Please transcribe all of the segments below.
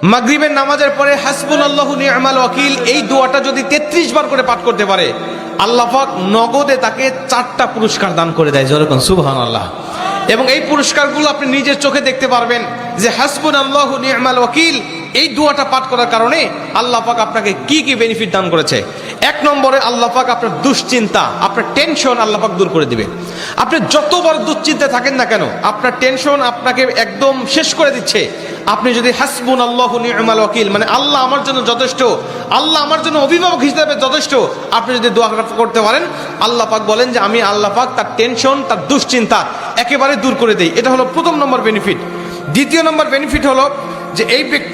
মাগরিবের নামাজের পরে হাসবুনাল্লাহু নি'মাল ওয়াকিল এই দোয়াটা যদি 33 বার করে পাঠ করতে পারে, আল্লাহ পাক নগদে তাকে 4টা পুরস্কার দান করে দেয়। যেরকম সুবহানাল্লাহ। এবং এই পুরস্কারগুলো আপনি নিজের চোখে দেখতে পারবেন যে হাসবুনাল্লাহু নি'মাল ওয়াকিল এই দোয়াটা পাঠ করার কারণে আল্লাহ পাক আপনাকে কি কি বেনিফিট দান করেছে। 1 নম্বরে আল্লাহ পাক আপনার দুশ্চিন্তা, আপনার টেনশন আল্লাহ পাক দূর করে দিবে। আপনি যত বড় দুশ্চিন্তায় থাকেন না কেন, আপনার টেনশন আপনাকে একদম শেষ করে দিচ্ছে। আপনি যদি হাসবুনাল্লাহু নি'মাল ওয়াকিল মানে আল্লাহ আমার জন্য যথেষ্ট, আল্লাহ আমার জন্য অভিভাবক হিসেবে যথেষ্ট, আপনি যদি দোয়া করতে পারেন, আল্লাহ পাক বলেন যে আমি আল্লাহ পাক তার টেনশন, তার দুশ্চিন্তা একেবারে দূর করে দেই। এটা হলো প্রথম নম্বর বেনিফিট। দ্বিতীয় নম্বর বেনিফিট হলো যে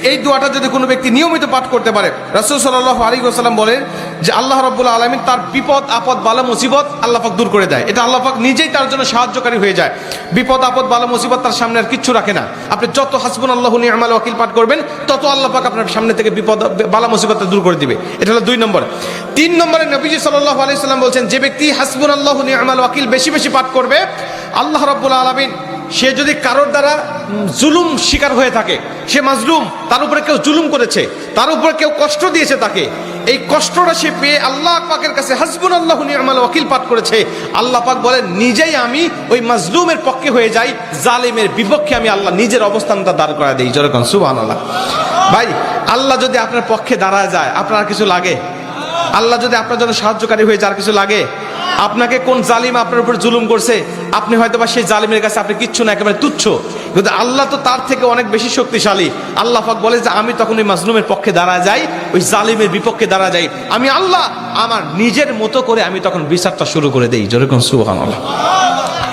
এই দোয়াটা যদি কোনো ব্যক্তি নিয়মিত পাঠ করতে পারে, রাসূল সাল্লাল্লাহু আলাইহি ওয়াসাল্লাম বলেন যে আল্লাহ রাব্বুল আলামিন তার বিপদ আপদ বালা মুসিবত আল্লাহ পাক দূর করে দেয়। এটা আল্লাহ পাক নিজেই তার জন্য সাহায্যকারী হয়ে যায়। বিপদ আপদ বালা মুসিবত তার সামনে আর কিচ্ছু রাখে না। আপনি যত হাসবুনাল্লাহু নি'মাল ওয়াকিল পাঠ করবেন, তত আল্লাহ পাক আপনার সামনে থেকে বিপদ বালা মুসিবতটা দূর করে দিবে। এটা হলো 2 নম্বর। 3 নম্বরে নবীজি সাল্লাল্লাহু আলাইহি ওয়াসাল্লাম বলছেন, যে ব্যক্তি হাসবুনাল্লাহু নি'মাল ওয়াকিল বেশি বেশি পাঠ করবে, আল্লাহ রাব্বুল আলামিন সে যদি কারোর দ্বারা জুলুম শিকার হয়ে থাকে, সে মাজলুম, তার উপরে কেউ জুলুম করেছে, তার উপরে কেউ কষ্ট দিয়েছে, তাকে এই কষ্টটা সে পেয়ে আল্লাহ পাকের কাছে হাসবুনাল্লাহু নি'মাল ওয়াকিল পাঠ করেছে, আল্লাহ পাক বলেন নিজেই আমি ওই মাজলুমের পক্ষে হয়ে যাই, জালিমের বিপক্ষে আমি আল্লাহ নিজের অবস্থানটা দাঁড় করা দেই। যেরকম সুবহানাল্লাহ। ভাই, আল্লাহ যদি আপনার পক্ষে দাঁড়ায় যায়, আপনার আর কিছু লাগে? আল্লাহ যদি আপনার জন্য সাহায্যকারী হয়ে যায়, আর কিছু লাগে? আপনাকে কোন জালিম আপনার উপর জুলুম করছে, আপনি হয়তো বা সেই জালিমের কাছে আপনি কিচ্ছু না, একেবারে তুচ্ছ, কিন্তু আল্লাহ তো তার থেকে অনেক বেশি শক্তিশালী। আল্লাহ পাক বলে যে আমি তখন ওই মাজলুমের পক্ষে দাঁড়া যাই, ওই জালিমের বিপক্ষে দাঁড়া যাই, আমি আল্লাহ আমার নিজের মতো করে আমি তখন বিচারটা শুরু করে দেই। যেরকম সুবহানাল্লাহ।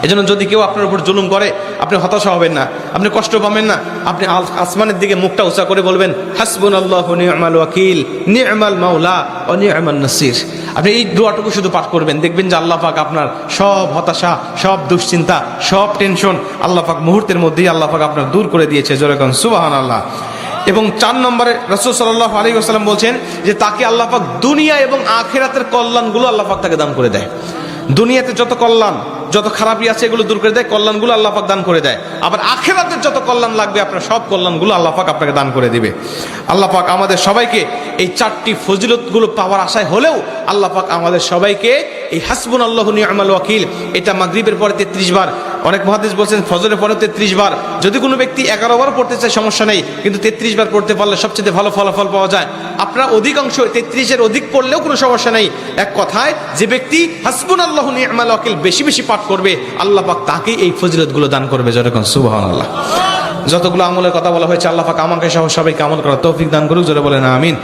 এজন্য যদি কেউ আপনার উপর জুলুম করে, আপনি হতাশা হবেন না, আপনি কষ্ট পাবেন না, আপনি আসমানের দিকে মুখটা উঁচা করে বলবেন হাসবুনাল্লাহু নি'মাল ওয়াকিল নি'মাল মাওলা ওয়া নি'মান নাসির। আপনি এই দোয়াটুকু শুধু পাঠ করবেন, দেখবেন যে আল্লাহ পাক আপনার সব হতাশা, সব দুশ্চিন্তা, সব টেনশন আল্লাহ পাক মুহূর্তের মধ্যেই আল্লাহ পাক আপনার দূর করে দিয়েছে। যেরকম সুবহানাল্লাহ। এবং 4 নম্বরে রাসূল সাল্লাল্লাহু আলাইহি ওয়াসাল্লাম বলছেন যে তাকে আল্লাহ পাক দুনিয়া এবং আখিরাতের কল্যাণগুলো আল্লাহ পাক তাকে দান করে দেয়। দুনিয়াতে যত কল্যাণ, যত খারাপই আছে এগুলো দূর করে দেয়, কল্যাণগুলো আল্লাহ পাক দান করে দেয়। আবার আখিরাতের যত কল্যাণ লাগবে আপনার সব কল্যাণগুলো আল্লাহ পাক আপনাকে দান করে দিবে। আল্লাহ পাক আমাদের সবাইকে এই 4টি ফজিলতগুলো পাওয়ার আশায় হলেও আল্লাহ পাক আমাদের সবাইকে এই হাসবুনাল্লাহু নি'মাল ওয়াকিল এটা মাগরিবের পরে 33 বার, অনেক মুহাদ্দিস বলছেন ফজরের পরে 33 বার, যদি কোনো ব্যক্তি 11 বার পড়তে চায় সমস্যা নেই, কিন্তু 33 বার পড়তে পারলে সবচেয়ে ভালো ফলাফল পাওয়া যায়। আপনারা অধিকাংশ 33-এর অধিক পড়লেও কোনো সমস্যা নেই। এক কথায় যে ব্যক্তি হাসবুনাল্লাহু নি'মাল ওয়াকিল বেশি বেশি পাঠ করবে, আল্লাহ পাক তাকেই এই ফজিলতগুলো দান করবে। যেরকম সুবহানাল্লাহ। যতগুলো আমলের কথা বলা হয়েছে, আল্লাহ পাক আমাকে সহ সবাইকে আমল করার তৌফিক দান করুক। জোরে বলেন আমিন।